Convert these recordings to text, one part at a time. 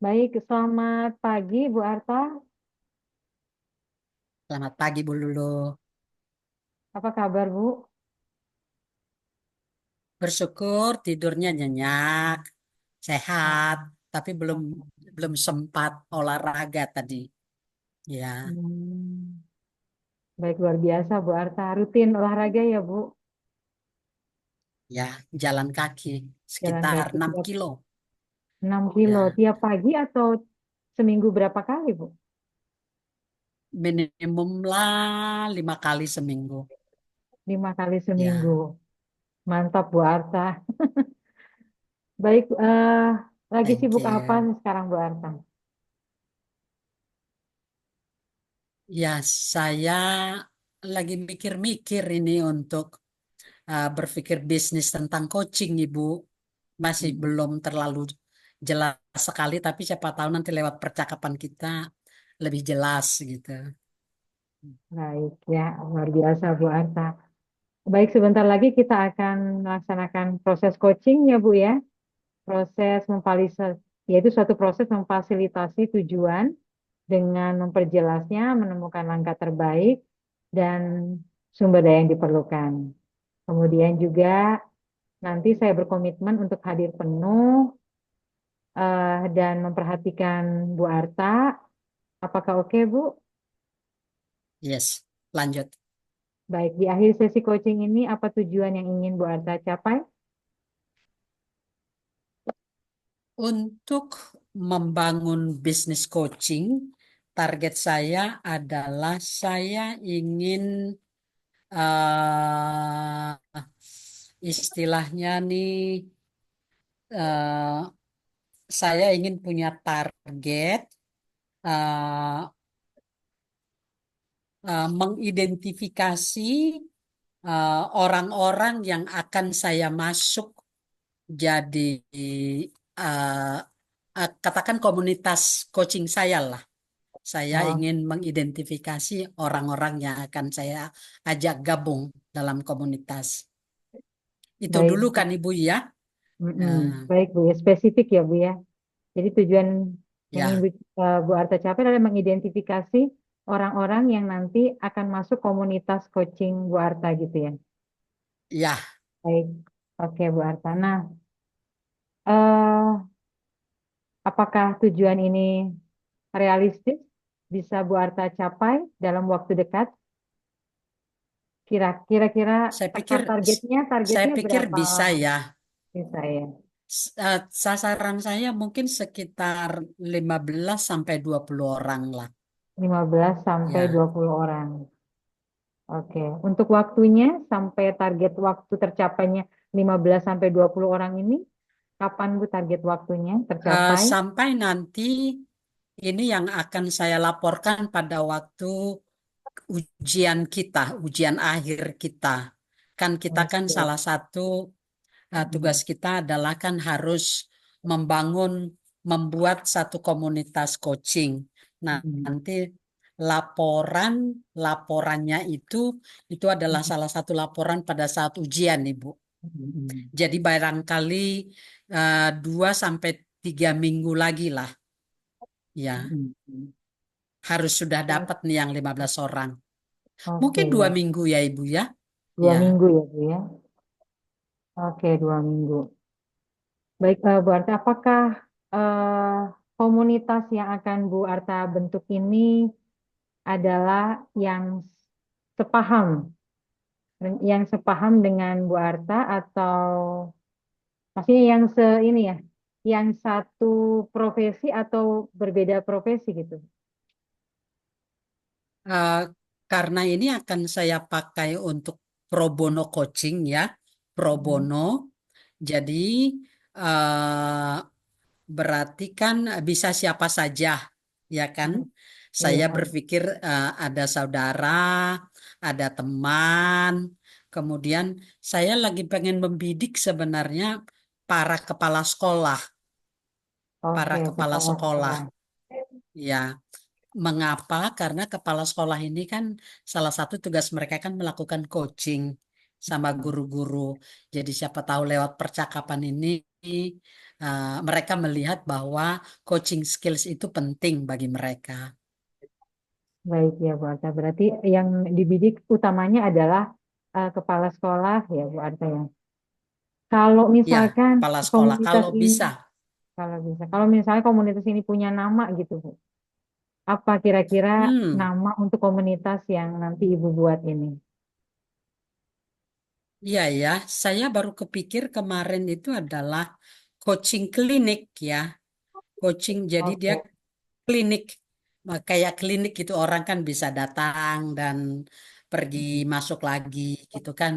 Baik, selamat pagi Bu Arta. Selamat pagi Bu Lulu. Apa kabar Bu? Bersyukur tidurnya nyenyak, sehat, tapi belum belum sempat olahraga tadi. Ya, Hmm, baik luar biasa Bu Arta. Rutin olahraga ya Bu? ya, jalan kaki Jalan sekitar kaki 6 tiap kilo. 6 kilo Ya, tiap pagi atau seminggu berapa kali Bu? minimum lah 5 kali seminggu. 5 kali seminggu. Ya, Mantap Bu Arta. Baik, lagi thank sibuk apa you. sekarang Bu Arta? Ya, saya lagi mikir-mikir ini untuk berpikir bisnis tentang coaching, Ibu. Masih Hmm, belum terlalu jelas sekali, tapi siapa tahu nanti lewat percakapan kita lebih jelas gitu. baik ya, luar biasa Bu Arta. Baik, sebentar lagi kita akan melaksanakan proses coaching ya Bu ya. Proses memfasilitasi, yaitu suatu proses memfasilitasi tujuan dengan memperjelasnya, menemukan langkah terbaik, dan sumber daya yang diperlukan. Kemudian juga nanti saya berkomitmen untuk hadir penuh dan memperhatikan Bu Arta. Apakah oke, Bu? Yes, lanjut. Baik, di akhir sesi coaching ini, apa tujuan yang ingin Bu Arta capai? Untuk membangun bisnis coaching, target saya adalah saya ingin istilahnya nih, eh, saya ingin punya target eh, mengidentifikasi orang-orang yang akan saya masuk jadi eh, katakan komunitas coaching saya lah. Saya Oh, ingin mengidentifikasi orang-orang yang akan saya ajak gabung dalam komunitas. Itu baik. dulu kan Ibu ya. Mm-mm. Eh, Baik, Bu ya. Spesifik ya, Bu ya. Jadi tujuan yang ingin ya, Bu Arta capai adalah mengidentifikasi orang-orang yang nanti akan masuk komunitas coaching Bu Arta gitu ya. ya, Baik, oke Bu Arta. Nah, eh, apakah tujuan ini realistis bisa Bu Arta capai dalam waktu dekat? Kira-kira saya pikir targetnya saya targetnya pikir berapa bisa ya. bisa ya? Sasaran saya mungkin sekitar 15 sampai 20 orang lah. 15 sampai Ya. 20 orang. Oke, untuk waktunya sampai target waktu tercapainya 15 sampai 20 orang ini, kapan Bu target waktunya tercapai? Sampai nanti ini yang akan saya laporkan pada waktu ujian kita, ujian akhir kita. Kan kita kan Oke. salah satu tugas Mm, kita adalah kan harus membangun, membuat satu komunitas coaching. Nah, mm, nanti laporan, laporannya itu adalah mm, salah satu laporan pada saat ujian, Ibu. mm, Jadi barangkali 2 sampai 3 minggu lagi lah, ya mm, mm. harus sudah Baik. dapat nih yang 15 orang. Oke, Mungkin dua baik. minggu ya Ibu ya. Dua Ya, minggu ya Bu ya. Oke, 2 minggu. Baik, Bu Arta, apakah eh, komunitas yang akan Bu Arta bentuk ini adalah sepaham, yang sepaham dengan Bu Arta atau maksudnya yang ini ya, yang satu profesi atau berbeda profesi gitu? Eh, karena ini akan saya pakai untuk pro bono coaching ya, pro Mm, bono. Jadi eh, berarti kan bisa siapa saja, ya kan? mm. Saya Iya. berpikir ada saudara, ada teman, kemudian saya lagi pengen membidik sebenarnya para kepala sekolah, para Oke, kepala kepala sekolah, sekolah. ya. Mengapa? Karena kepala sekolah ini kan salah satu tugas mereka kan melakukan coaching. sama guru-guru. Jadi siapa tahu lewat percakapan ini mereka melihat bahwa coaching skills itu penting bagi mereka. Baik ya Bu Arta. Berarti yang dibidik utamanya adalah kepala sekolah ya Bu Arta ya. Kalau Ya, misalkan kepala sekolah komunitas kalau ini, bisa. kalau bisa, kalau misalnya komunitas ini punya nama gitu Bu, apa kira-kira Hmm, nama untuk komunitas yang nanti Ibu buat ini? iya ya, saya baru kepikir kemarin itu adalah coaching klinik ya. Coaching jadi dia Oke. klinik. Kayak klinik gitu orang kan bisa datang dan pergi masuk lagi gitu kan.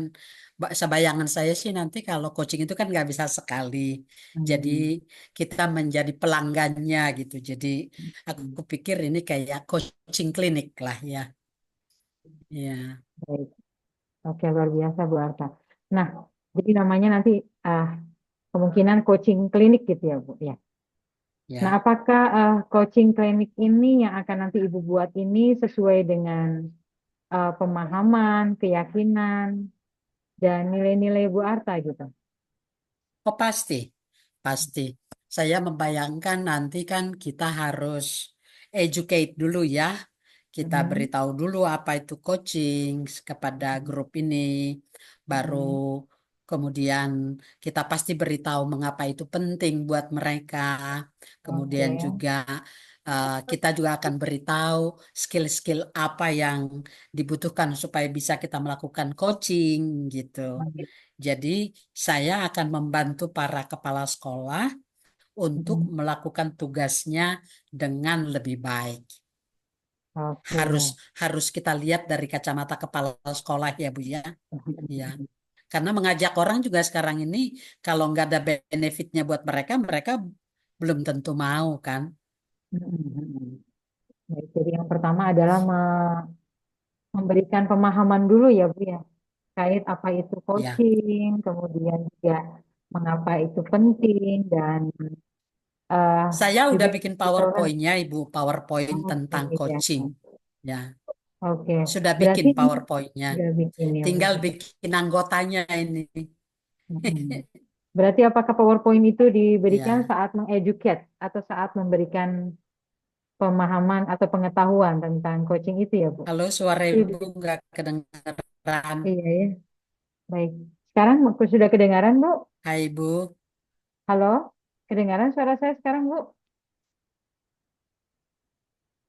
Sebayangan saya sih nanti kalau coaching itu kan nggak bisa sekali. Jadi Hmm. kita menjadi pelanggannya gitu. Jadi Hmm. aku pikir ini kayak coaching klinik lah ya. Ya, Baik. Oke, luar biasa Bu Arta. Nah, jadi namanya nanti ah, kemungkinan coaching klinik gitu ya Bu ya. Nah, ya. apakah coaching klinik ini yang akan nanti Ibu buat ini sesuai dengan pemahaman, keyakinan, dan nilai-nilai Bu Arta gitu? Oh pasti, pasti. Saya membayangkan nanti kan kita harus educate dulu ya. Kita Mhm, beritahu dulu apa itu coaching kepada grup ini. Baru mhm. kemudian kita pasti beritahu mengapa itu penting buat mereka. Oke. Kemudian juga kita juga akan beritahu skill-skill apa yang dibutuhkan supaya bisa kita melakukan coaching gitu. Jadi saya akan membantu para kepala sekolah untuk Mhm. melakukan tugasnya dengan lebih baik. Oke. Harus harus kita lihat dari kacamata kepala sekolah ya Bu ya. Ya. Karena mengajak orang juga sekarang ini kalau nggak ada benefitnya buat mereka, mereka belum tentu mau kan. Mhm. Baik, jadi yang pertama adalah memberikan pemahaman dulu ya Bu ya, terkait apa itu Ya. coaching, kemudian juga mengapa itu penting dan eh, Saya udah juga bikin beritahukan. PowerPoint-nya Ibu, PowerPoint Oke, tentang ya. coaching. Ya, Oke, sudah bikin berarti PowerPoint-nya. sudah bikin ya Bu. Tinggal bikin anggotanya ini. Mhm. Berarti apakah PowerPoint itu diberikan Ya. saat mengeducate atau saat memberikan pemahaman atau pengetahuan tentang coaching itu ya Bu? Kalau suara Iya, ibu nggak kedengaran. iya ya. Baik. Sekarang sudah kedengaran Bu? Hai Bu, Halo? Kedengaran suara saya sekarang Bu?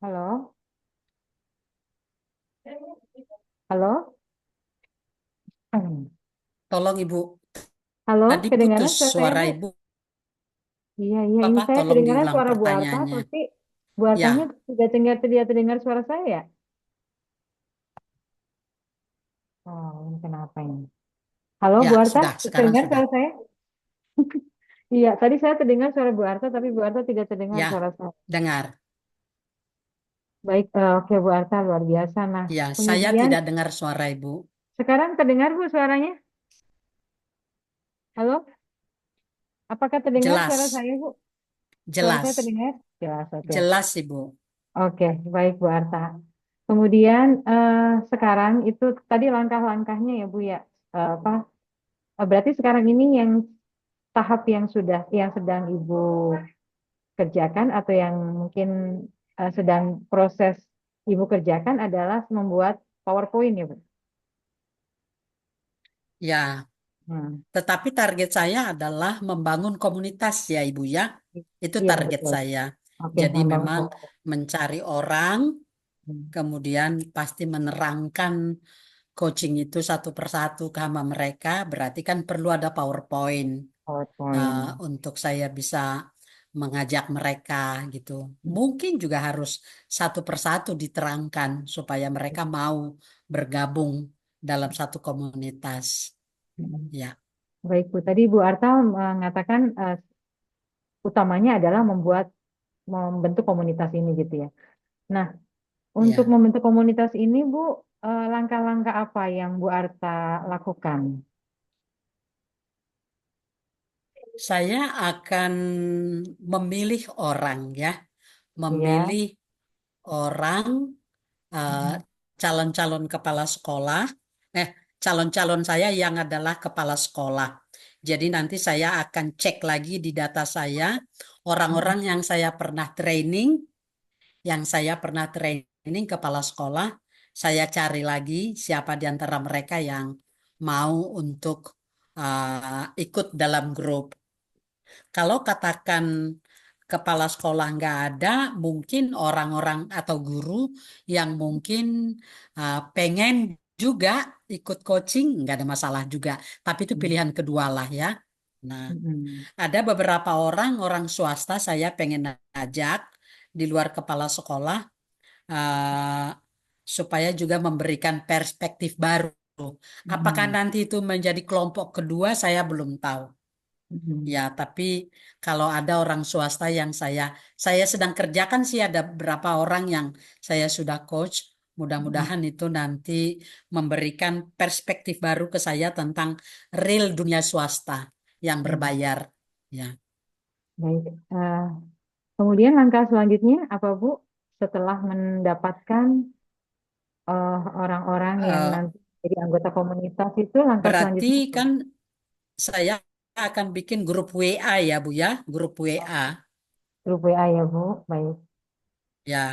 Halo? Halo? Hmm. tolong Ibu. Halo? Tadi Kedengaran putus suara saya suara Bu? Ibu. Iya, iya. Ini Apa? saya Tolong kedengaran diulang suara Bu Arta, pertanyaannya. tapi Bu Artanya Ya, tidak terdengar suara saya ya? Oh, ini kenapa ini? Halo Bu ya Arta, sudah. Sekarang terdengar sudah. suara saya? Iya, tadi saya terdengar suara Bu Arta, tapi Bu Arta tidak terdengar Ya, suara saya. dengar. Baik, oke Bu Arta, luar biasa. Nah, Ya, saya kemudian tidak dengar suara Ibu. sekarang terdengar Bu suaranya? Halo? Apakah terdengar suara Jelas, saya Bu? Suara saya jelas, terdengar? Jelas, oke. jelas Ibu. Oke, baik Bu Arta. Kemudian sekarang itu tadi langkah-langkahnya ya Bu ya. Apa? Berarti sekarang ini yang tahap yang sedang Ibu kerjakan atau yang mungkin sedang proses Ibu kerjakan adalah membuat PowerPoint ya Bu. Ya, Hmm. tetapi target saya adalah membangun komunitas ya Ibu ya. Itu Iya target betul. saya. Oke, Jadi membangun memang komunitas. mencari orang, Hmm. kemudian pasti menerangkan coaching itu satu persatu sama mereka, berarti kan perlu ada PowerPoint PowerPoint. untuk saya bisa mengajak mereka gitu. Mungkin juga harus satu persatu diterangkan supaya mereka mau bergabung dalam satu komunitas. Hmm. Ya, Baik Bu, tadi Bu Arta mengatakan utamanya adalah membentuk komunitas ini gitu ya. Nah, untuk ya. membentuk komunitas ini Bu, langkah-langkah apa yang Bu Arta lakukan? Saya akan memilih orang ya, Ya. memilih orang eh, Mhm. calon-calon kepala sekolah. Eh, calon-calon saya yang adalah kepala sekolah. Jadi nanti saya akan cek lagi di data saya Mm-mm. orang-orang yang saya pernah training kepala sekolah, saya cari lagi siapa di antara mereka yang mau untuk ikut dalam grup. Kalau katakan kepala sekolah nggak ada, mungkin orang-orang atau guru yang mungkin pengen juga ikut coaching, nggak ada masalah juga. Tapi itu pilihan kedua lah ya. Nah, Mm-mm. ada beberapa orang swasta saya pengen ajak di luar kepala sekolah eh, supaya juga memberikan perspektif baru. Apakah Mm-mm. nanti itu menjadi kelompok kedua, saya belum tahu. Ya, Mm-mm. tapi kalau ada orang swasta yang saya sedang kerjakan sih ada beberapa orang yang saya sudah coach. Mm-mm. Mudah-mudahan itu nanti memberikan perspektif baru ke saya tentang real dunia swasta yang Mm. berbayar. Ya, Baik. Kemudian langkah selanjutnya apa, Bu? Setelah mendapatkan orang-orang yang Eh, nanti jadi anggota komunitas itu, langkah berarti selanjutnya apa? kan saya akan bikin grup WA ya, Bu ya, grup WA. Grup WA ya, Bu. Baik. Ya,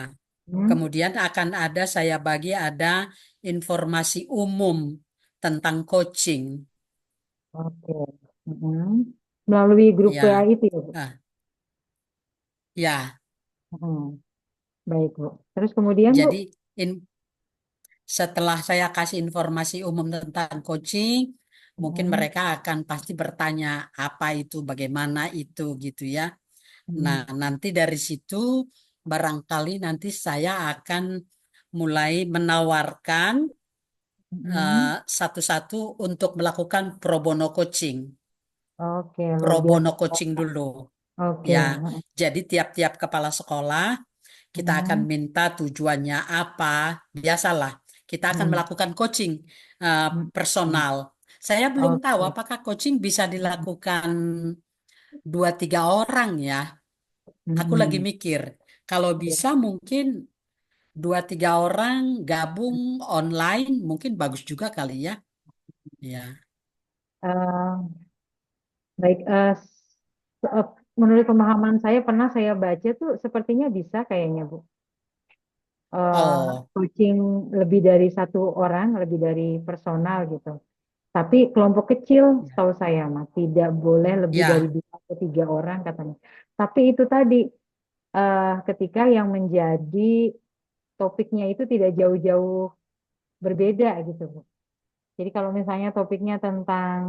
Hmm. kemudian akan ada saya bagi ada informasi umum tentang coaching. Oke. Mm-mm. Melalui grup WA Ya, itu ya, Bu. ah, ya. Mm. Baik, Bu. Terus kemudian, Bu? Jadi in- setelah saya kasih informasi umum tentang coaching, mungkin Mm. mereka akan pasti bertanya apa itu, bagaimana itu gitu ya. Nah, Mm. nanti dari situ barangkali nanti saya akan mulai menawarkan Mm. satu-satu untuk melakukan pro bono coaching. Oke, Pro luar bono biasa. coaching dulu. Oke. Ya, jadi tiap-tiap kepala sekolah kita akan Mm. minta tujuannya apa. Biasalah, kita akan Mm. melakukan coaching Mm. personal. Saya belum tahu Oke. apakah coaching bisa Mm. dilakukan 2-3 orang ya. Aku lagi Mm. mikir, kalau Iya. bisa mungkin 2-3 orang gabung online, mungkin bagus juga kali ya. Ya. Eh, baik, eh, menurut pemahaman saya pernah saya baca tuh sepertinya bisa kayaknya, Bu. Eh, Oh, Coaching lebih dari satu orang, lebih dari personal gitu. Tapi kelompok kecil, ya. setahu saya mah tidak boleh lebih dari Ya, 2 atau 3 orang katanya. Tapi itu tadi ketika yang menjadi topiknya itu tidak jauh-jauh berbeda gitu, Bu. Jadi kalau misalnya topiknya tentang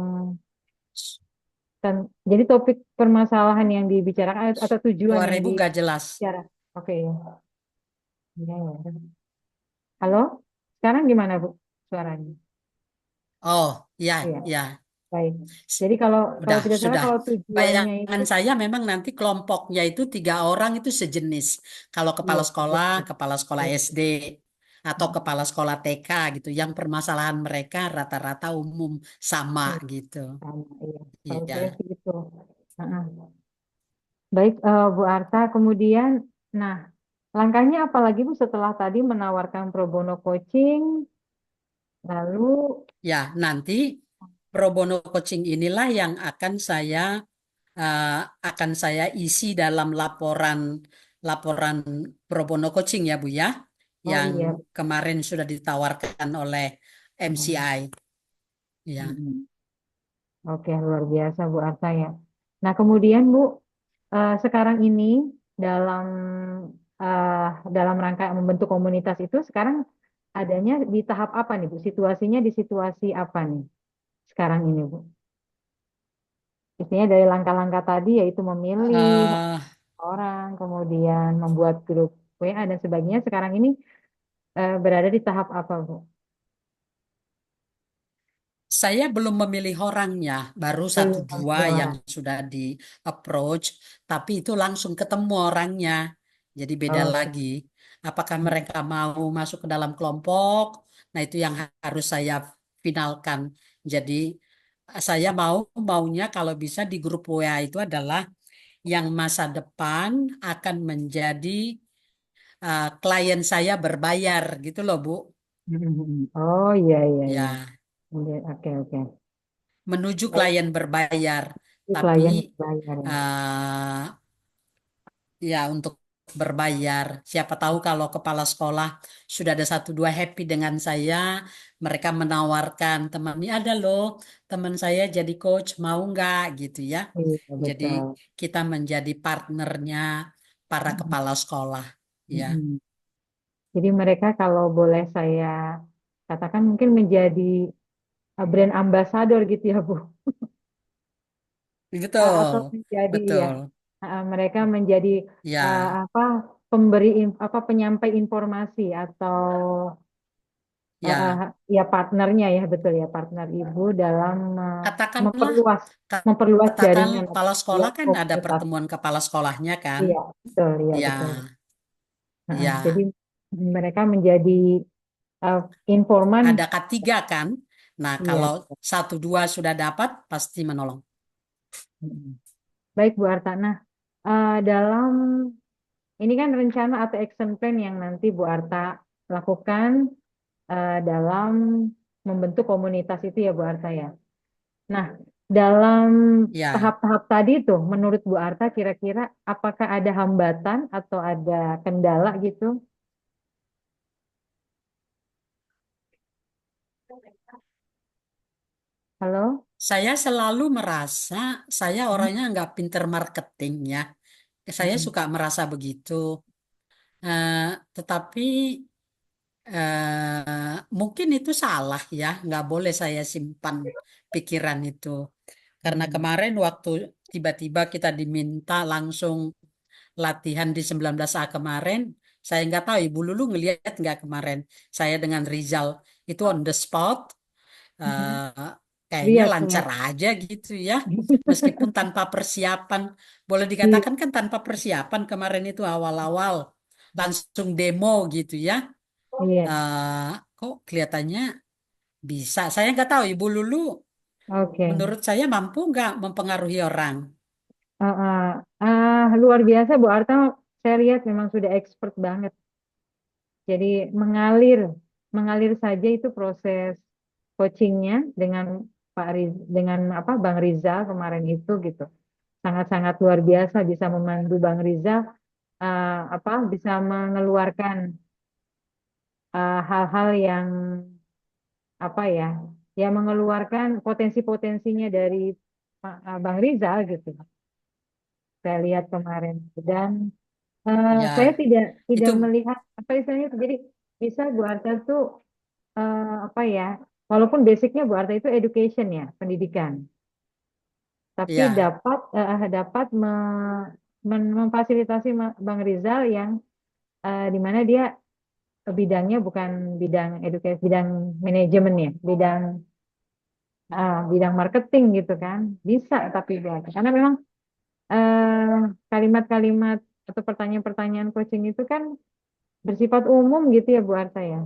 jadi topik permasalahan yang dibicarakan atau tujuan yang 2.000 gak jelas. dibicarakan. Oke ya. Iya, ya. Halo? Sekarang gimana, Bu? Suaranya? Oh, ya, Iya, ya. baik. Jadi kalau kalau Udah, tidak salah sudah. kalau tujuannya itu Bayangan saya memang nanti kelompoknya itu 3 orang itu sejenis. Kalau iya, betul. kepala sekolah SD, Betul. atau kepala sekolah TK gitu, yang permasalahan mereka rata-rata umum sama Iya, gitu. sama, iya. Kalau saya Iya, sih itu. Heeh. Baik, Bu Arta. Kemudian, nah, langkahnya apa lagi, Bu, setelah tadi menawarkan pro bono coaching, lalu, ya nanti pro bono coaching inilah yang eh, akan saya isi dalam laporan laporan pro bono coaching ya Bu ya, oh yang iya. kemarin sudah ditawarkan oleh Heeh. MCI. Ya, Mm-mm. Oke, luar biasa Bu Arta ya. Nah, kemudian Bu, sekarang ini dalam eh, dalam rangka membentuk komunitas itu sekarang adanya di tahap apa nih Bu? Situasinya di situasi apa nih sekarang ini Bu? Istilahnya dari langkah-langkah tadi yaitu memilih Eh, orang, kemudian membuat grup WA dan sebagainya. Sekarang ini berada di tahap apa Bu? saya belum memilih orangnya, baru satu Belum dua ada yang orang. sudah di approach, tapi itu langsung ketemu orangnya. Jadi beda Oke. lagi. Apakah Mm, mereka mau masuk ke dalam kelompok? Nah, itu yang harus saya finalkan. Jadi saya maunya kalau bisa di grup WA itu adalah yang masa depan akan menjadi klien saya berbayar gitu loh, Bu. mm, mm. Oh iya iya iya. Ya. Iya, oke, oke. Menuju Baik, klien berbayar. ini Tapi klien bayar ya. eh, ya untuk berbayar. Siapa tahu kalau kepala sekolah sudah ada satu dua happy dengan saya, mereka menawarkan teman ini ada loh, teman saya jadi coach mau nggak gitu ya. Iya, Jadi betul. kita menjadi partnernya para Mm-mm. kepala sekolah. Ya, Mm-mm. Jadi mereka kalau boleh saya katakan mungkin menjadi brand ambassador gitu ya, Bu. Atau betul, menjadi ya, betul. mereka menjadi Ya, apa pemberi apa penyampai informasi atau ya. ya partnernya ya betul ya partner ibu dalam Katakanlah, memperluas memperluas katakan jaringan atau kepala sekolah memperluas kan ada komunitas. pertemuan kepala sekolahnya kan. Iya betul ya Ya, betul. Jadi ya. mereka menjadi uh, informan. Ada K3 kan. Nah, Iya. kalau satu dua sudah dapat, pasti menolong. Mm. Baik Bu Arta. Nah, dalam ini kan rencana atau action plan yang nanti Bu Arta lakukan dalam membentuk komunitas itu ya Bu Arta ya. Nah, dalam Ya, tahap-tahap tadi tuh, menurut Bu Arta kira-kira apakah ada hambatan atau ada kendala gitu? Halo? saya selalu merasa saya Hmm? orangnya nggak pinter marketing ya. Saya Hmm. suka merasa begitu. Tetapi mungkin itu salah ya. Nggak boleh saya simpan pikiran itu. Karena Hmm. kemarin waktu tiba-tiba kita diminta langsung latihan di 19A kemarin, saya nggak tahu Ibu Lulu ngelihat nggak kemarin. Saya dengan Rizal itu on the spot, Hmm. eh, kayaknya Lihat, lancar lihat. aja gitu ya. Meskipun tanpa persiapan, boleh Iya, dikatakan kan tanpa persiapan kemarin itu awal-awal langsung demo gitu ya. iya. Eh, kok kelihatannya bisa. Saya nggak tahu Ibu Lulu, Oke. menurut saya mampu nggak mempengaruhi orang? Luar biasa Bu Arta, saya lihat memang sudah expert banget. Jadi mengalir, mengalir saja itu proses coachingnya dengan Pak Riz, dengan apa Bang Rizal kemarin itu gitu. Sangat-sangat luar biasa bisa memandu Bang Rizal apa bisa mengeluarkan hal-hal yang apa ya, ya mengeluarkan potensi-potensinya dari Bang Rizal gitu. Saya lihat kemarin dan saya Ya, tidak itu melihat apa istilahnya itu. Jadi bisa Bu Arta tuh apa ya, walaupun basicnya Bu Arta itu education ya, pendidikan, tapi ya, dapat memfasilitasi Bang Rizal yang di mana dia bidangnya bukan bidang edukasi, bidang manajemen ya, bidang marketing gitu kan, bisa tapi Bu Arta. Karena memang eh, kalimat-kalimat atau pertanyaan-pertanyaan coaching itu kan bersifat umum gitu ya Bu Arta ya.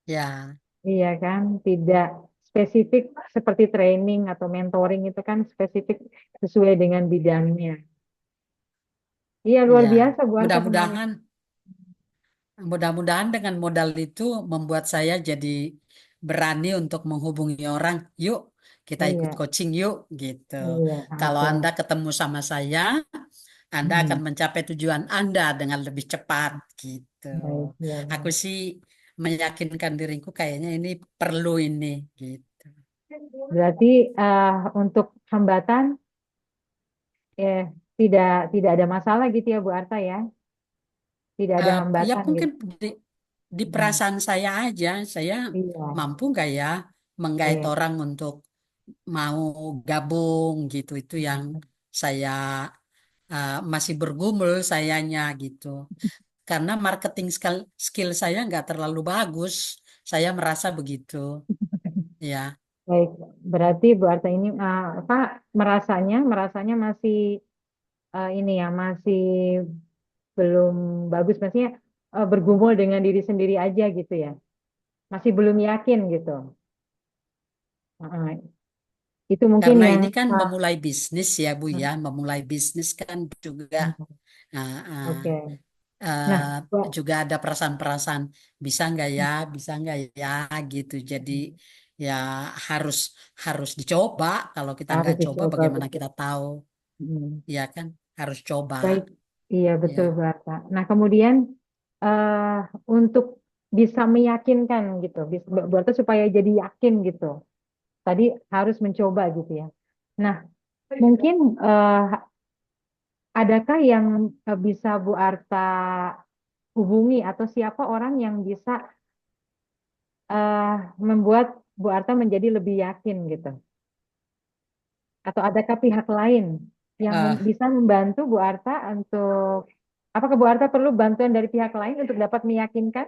ya, Iya kan, tidak spesifik seperti training atau mentoring itu kan spesifik sesuai dengan bidangnya. Iya luar ya. biasa Bu Arta kemarin. Mudah-mudahan, mudah-mudahan dengan modal itu membuat saya jadi berani untuk menghubungi orang. Yuk, kita ikut Iya, coaching yuk, gitu. iya, Kalau oke. Anda ketemu sama saya, Anda akan Hmm, mencapai tujuan Anda dengan lebih cepat, gitu. baik, iya, Aku iya. sih meyakinkan diriku kayaknya ini perlu ini, gitu. Berarti untuk hambatan eh tidak ada masalah gitu ya Bu Arta ya. Tidak ada Ya hambatan mungkin gitu. di Hmm, perasaan saya aja, saya iya. mampu nggak ya menggait Iya. orang untuk mau gabung gitu. Itu yang saya masih bergumul sayanya gitu. Karena marketing skill saya nggak terlalu bagus, saya merasa begitu. Ya, Baik, berarti Bu Arta ini apa merasanya masih ini ya masih belum bagus, maksudnya bergumul dengan diri sendiri aja gitu ya, masih belum yakin gitu. Heeh. Itu mungkin karena yang ini kan memulai bisnis ya Bu ya, memulai bisnis kan juga. hmm, Nah, oke. eh, Nah, Bu, juga ada perasaan-perasaan bisa nggak ya, bisa nggak ya gitu. Jadi ya harus harus dicoba. Kalau kita nggak Harus coba, dicoba bagaimana betul. kita tahu? Hmm. Ya kan, harus coba. Baik, iya Ya, betul Bu Arta. Nah kemudian eh untuk bisa meyakinkan gitu, Bu Arta supaya jadi yakin gitu. Tadi harus mencoba gitu ya. Nah mungkin adakah yang bisa Bu Arta hubungi atau siapa orang yang bisa eh, membuat Bu Arta menjadi lebih yakin gitu? Atau adakah pihak lain yang eh, bisa membantu Bu Arta untuk apakah Bu Arta perlu bantuan dari pihak lain untuk dapat meyakinkan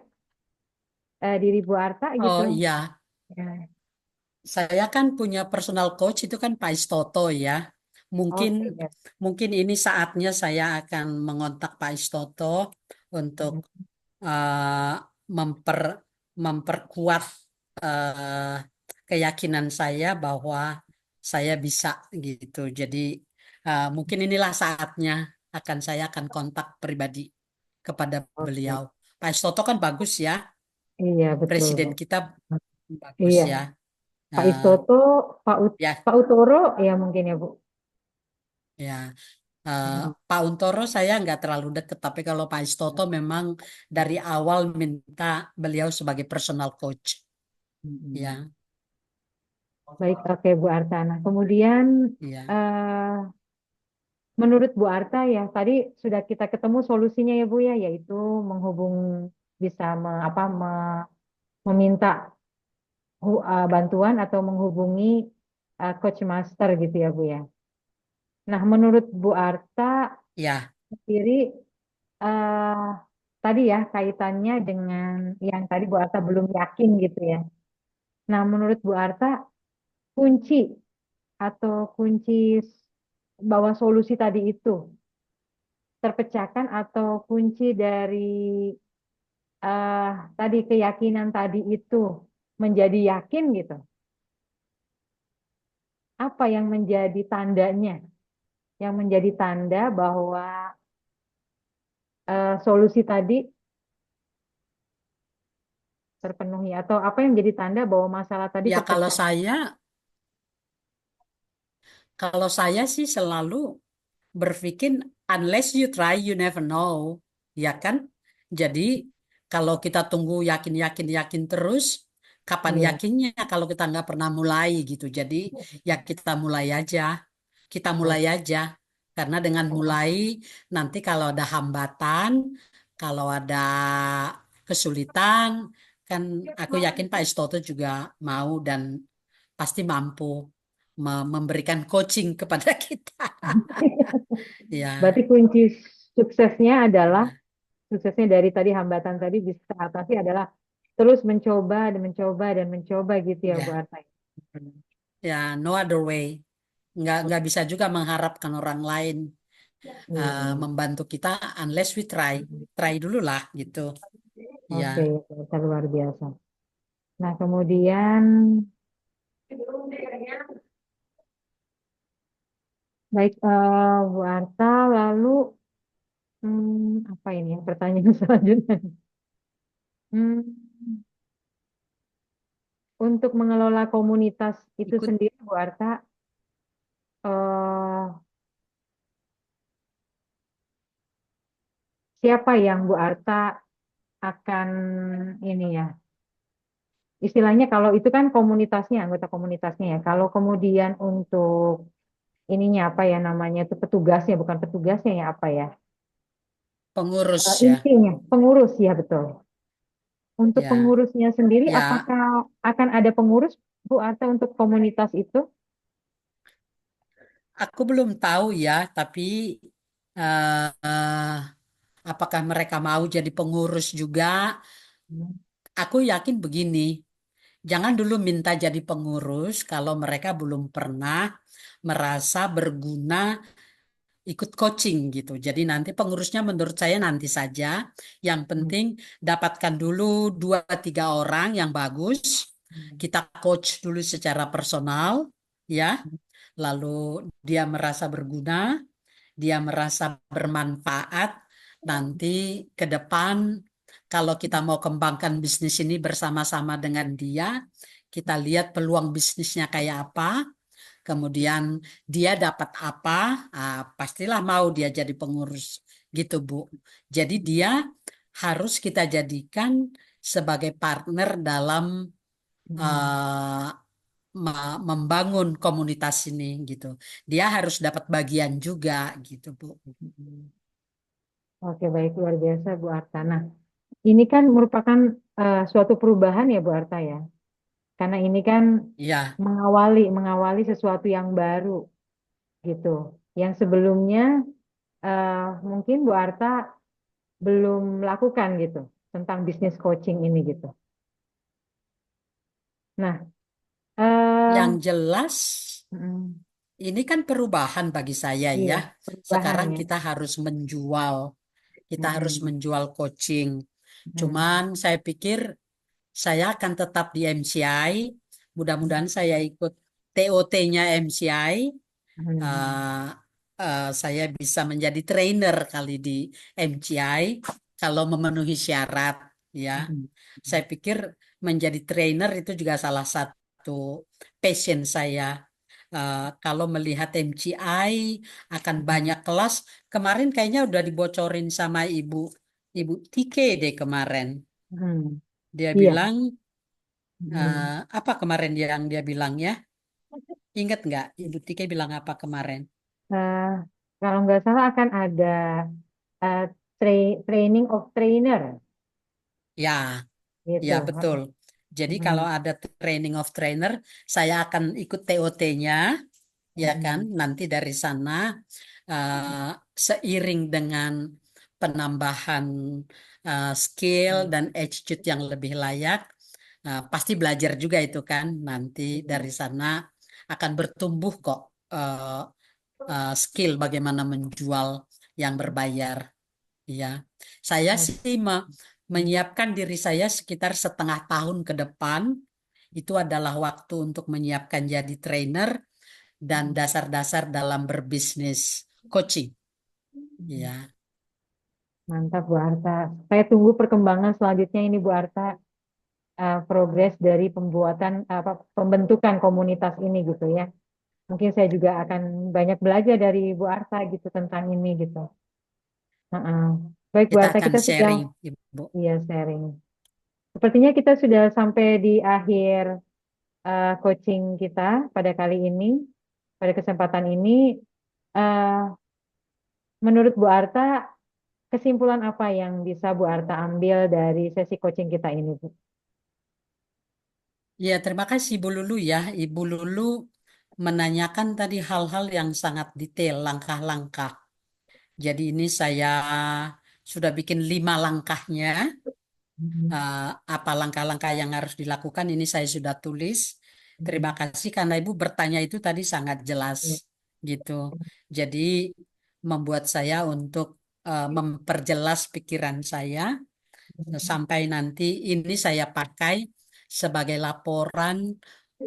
diri Bu Arta gitu? oh iya, Ya. saya kan punya personal coach itu kan Pak Istoto ya. Mungkin Oke, ya. mungkin ini saatnya saya akan mengontak Pak Istoto untuk eh, memper memperkuat eh, keyakinan saya bahwa saya bisa gitu. Jadi mungkin inilah saatnya saya akan kontak pribadi kepada Oke. beliau. Pak Istoto kan bagus ya, Iya betul Bu. presiden kita bagus Iya, ya. Pak Eh, Istoto, ya, Pak Utoro ya mungkin ya Bu. ya. Eh, Mm, Pak Untoro saya nggak terlalu deket, tapi kalau Pak Istoto memang dari awal minta beliau sebagai personal coach. mm. Ya, Baik, oke Bu Arta. Nah, kemudian ya, eh, menurut Bu Arta ya tadi sudah kita ketemu solusinya ya Bu ya, yaitu menghubung bisa meminta bantuan atau menghubungi coach master gitu ya Bu ya. Nah, menurut Bu Arta ya, sendiri eh, tadi ya kaitannya dengan yang tadi Bu Arta belum yakin gitu ya. Nah, menurut Bu Arta kunci atau kunci bahwa solusi tadi itu terpecahkan atau kunci dari eh, tadi keyakinan tadi itu menjadi yakin gitu. Apa yang menjadi tandanya? Yang menjadi tanda bahwa solusi tadi terpenuhi atau apa yang menjadi tanda bahwa masalah tadi ya terpecah? kalau saya sih selalu berpikir unless you try, you never know, ya kan? Jadi kalau kita tunggu yakin, yakin, yakin terus, kapan Iya. yakinnya kalau kita nggak pernah mulai gitu. Jadi ya kita mulai Oh, aja. Karena dengan mulai nanti kalau ada hambatan, kalau ada kesulitan, kan aku yakin Pak Istoto juga mau dan pasti mampu memberikan coaching kepada kita. Ya, berarti kunci suksesnya adalah ya, suksesnya dari tadi hambatan tadi bisa teratasi adalah terus mencoba dan mencoba dan mencoba gitu ya Bu ya, Arta. Hmm. ya, no other way. Nggak bisa juga mengharapkan orang lain Iya. membantu kita unless we try. Try dulu lah gitu. Ya, Oke, itu luar biasa. Nah, kemudian baik Bu Arta, lalu apa ini ya pertanyaan selanjutnya? Hmm, untuk mengelola komunitas itu ikut sendiri, Bu Arta, eh, siapa yang Bu Arta akan ini ya? Istilahnya kalau itu kan komunitasnya, anggota komunitasnya ya. Kalau kemudian untuk ininya apa ya namanya itu petugasnya, bukan petugasnya ya apa ya? pengurus ya. Intinya pengurus ya betul. Untuk Ya, pengurusnya sendiri, ya, apakah akan ada pengurus Bu Arta untuk komunitas itu? aku belum tahu ya, tapi apakah mereka mau jadi pengurus juga? Aku yakin begini, jangan dulu minta jadi pengurus kalau mereka belum pernah merasa berguna ikut coaching gitu. Jadi nanti pengurusnya menurut saya nanti saja. Yang penting dapatkan dulu dua tiga orang yang bagus. Kita coach dulu secara personal, ya. Lalu dia merasa berguna, dia merasa bermanfaat. Nanti ke depan kalau kita mau kembangkan bisnis ini bersama-sama dengan dia, kita lihat peluang bisnisnya kayak apa, kemudian dia dapat apa, pastilah mau dia jadi pengurus gitu, Bu. Jadi dia harus kita jadikan sebagai partner dalam Hmm. eh, membangun komunitas ini gitu. Dia harus dapat bagian juga gitu, Bu. Oke, baik, luar biasa Bu Arta. Nah, ini kan merupakan suatu perubahan ya Bu Arta ya. Karena ini kan Iya, mengawali sesuatu yang baru gitu. Yang sebelumnya eh, mungkin Bu Arta belum melakukan gitu tentang bisnis coaching ini gitu. Nah, yang eh jelas mm, ini kan perubahan bagi saya ya. iya, perubahan Sekarang ya. kita harus menjual, kita harus Mm-mm, menjual coaching. mm-mm, Cuman saya pikir saya akan tetap di MCI. Mudah-mudahan saya ikut TOT-nya MCI. mm-mm, eh, saya bisa menjadi trainer kali di MCI kalau memenuhi syarat ya. mm-mm, Saya pikir menjadi trainer itu juga salah satu passion saya. Kalau melihat MCI akan banyak kelas, kemarin kayaknya udah dibocorin sama Ibu Tike deh kemarin. mm-mm. Dia Iya. bilang Mm-mm. apa kemarin yang dia bilang ya? Ingat nggak Ibu Tike bilang apa kemarin? Eh, Kalau nggak salah akan ada eh, training of trainer Ya, gitu. ya betul. Jadi kalau Mm-mm, ada training of trainer, saya akan ikut TOT-nya, ya kan? mm-mm, Nanti dari sana eh, seiring dengan penambahan skill dan attitude yang lebih layak, pasti belajar juga itu kan. Nanti mm-mm. dari sana akan bertumbuh kok eh, skill bagaimana menjual yang berbayar. Ya, saya sih menyiapkan diri saya sekitar setengah tahun ke depan. Itu adalah waktu untuk menyiapkan jadi trainer dan dasar-dasar dalam berbisnis coaching. Ya, Mantap Bu Arta. Saya tunggu perkembangan selanjutnya ini Bu Arta, progres dari pembentukan komunitas ini gitu ya. Mungkin saya juga akan banyak belajar dari Bu Arta gitu tentang ini gitu. Heeh. Baik Bu kita Arta, akan kita sudah sharing, Ibu. iya sharing. Sepertinya kita sudah sampai di akhir coaching kita pada kali ini, pada kesempatan ini. eh, Menurut Bu Arta, kesimpulan apa yang bisa Bu Arta ambil dari sesi coaching kita ini, Bu? Ya, terima kasih Ibu Lulu ya. Ibu Lulu menanyakan tadi hal-hal yang sangat detail, langkah-langkah. Jadi ini saya sudah bikin 5 langkahnya. Mhm. eh, apa langkah-langkah yang harus dilakukan ini saya sudah tulis. Terima kasih karena Ibu bertanya itu tadi sangat jelas gitu. Jadi membuat saya untuk memperjelas pikiran saya sampai nanti ini saya pakai sebagai laporan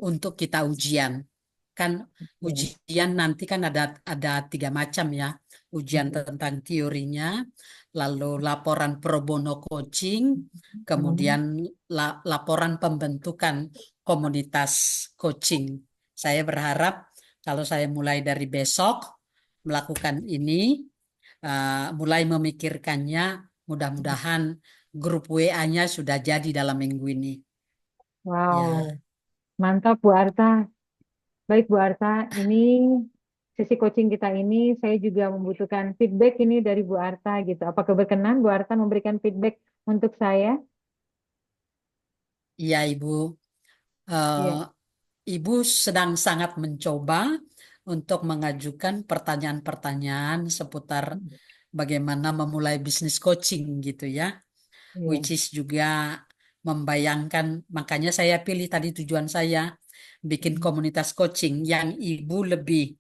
untuk kita ujian. Kan ujian nanti kan ada 3 macam ya. Ujian tentang teorinya, lalu laporan pro bono coaching, kemudian laporan pembentukan komunitas coaching. Saya berharap kalau saya mulai dari besok melakukan ini, mulai memikirkannya, mudah-mudahan grup WA-nya sudah jadi dalam minggu ini. Ya. Wow, mantap Bu Arta. Baik Bu Arta, ini sesi coaching kita ini saya juga membutuhkan feedback ini dari Bu Arta gitu. Apakah berkenan Bu Arta memberikan feedback untuk saya? Iya, Ibu. Eh, Iya. Ibu sedang sangat mencoba untuk mengajukan pertanyaan-pertanyaan seputar bagaimana memulai bisnis coaching gitu ya. Iya. Which is juga membayangkan, makanya saya pilih tadi tujuan saya bikin komunitas coaching yang ibu lebih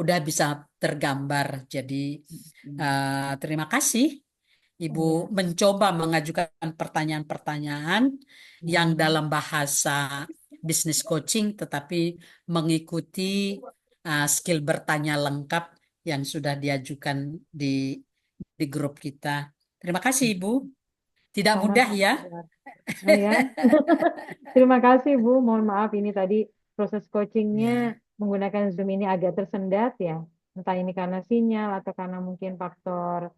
udah bisa tergambar. Jadi terima kasih. Ibu Iya. mencoba mengajukan pertanyaan-pertanyaan yang dalam bahasa bisnis coaching, tetapi mengikuti skill bertanya lengkap yang sudah diajukan di grup kita. Terima kasih, Ibu. Tidak mudah Sama-sama, ya. Bu Arta. Oh ya, terima kasih Bu. Mohon maaf ini tadi proses coachingnya Ya, menggunakan Zoom ini agak tersendat ya. Entah ini karena sinyal atau karena mungkin faktor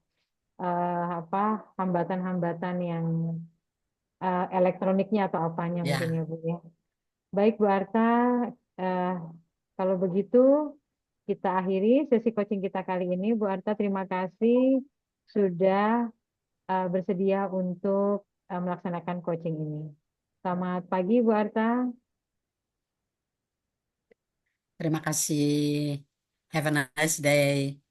apa hambatan-hambatan yang elektroniknya atau apanya mungkin ya. ya Bu ya. Baik Bu Arta, eh, kalau begitu kita akhiri sesi coaching kita kali ini. Bu Arta, terima kasih sudah bersedia untuk melaksanakan coaching ini. Selamat pagi Bu Arta. Terima kasih. Have a nice day.